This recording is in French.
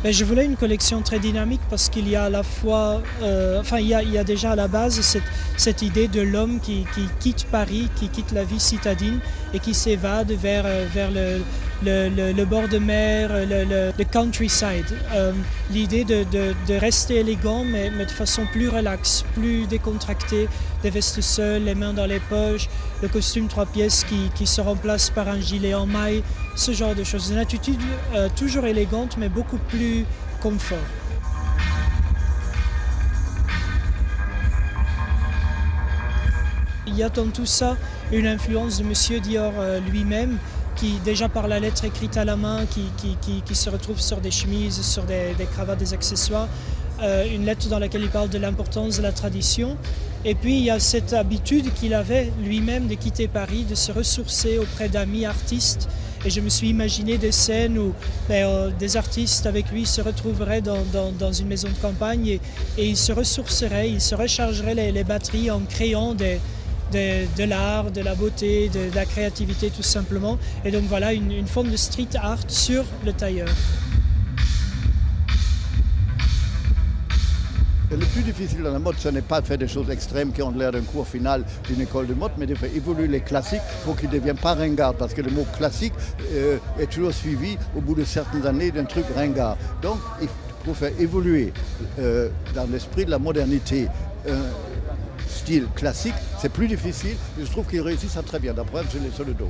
Ben, je voulais une collection très dynamique parce qu'il y a à la fois, il y a déjà à la base cette idée de l'homme qui quitte Paris, qui quitte la vie citadine et qui s'évade vers le bord de mer, le countryside. L'idée de rester élégant mais de façon plus relaxe, plus décontractée, des vestes seules, les mains dans les poches, le costume 3 pièces qui se remplace par un gilet en maille, ce genre de choses. Une attitude toujours élégante mais beaucoup plus confort. Il y a dans tout ça une influence de Monsieur Dior lui-même, qui déjà par la lettre écrite à la main, qui se retrouve sur des chemises, sur des cravates, des accessoires, une lettre dans laquelle il parle de l'importance de la tradition. Et puis il y a cette habitude qu'il avait lui-même de quitter Paris, de se ressourcer auprès d'amis artistes. Et je me suis imaginé des scènes où des artistes avec lui se retrouveraient dans une maison de campagne et ils se ressourceraient, ils se rechargeraient les batteries en créant de l'art, de la beauté, de la créativité tout simplement. Et donc voilà une forme de street art sur le tailleur. Le plus difficile dans la mode, ce n'est pas de faire des choses extrêmes qui ont l'air d'un cours final d'une école de mode, mais de faire évoluer les classiques pour qu'ils ne deviennent pas ringards. Parce que le mot classique est toujours suivi, au bout de certaines années, d'un truc ringard. Donc, pour faire évoluer dans l'esprit de la modernité un style classique, c'est plus difficile. Je trouve qu'ils réussissent ça très bien. D'après, je l'ai sur le dos.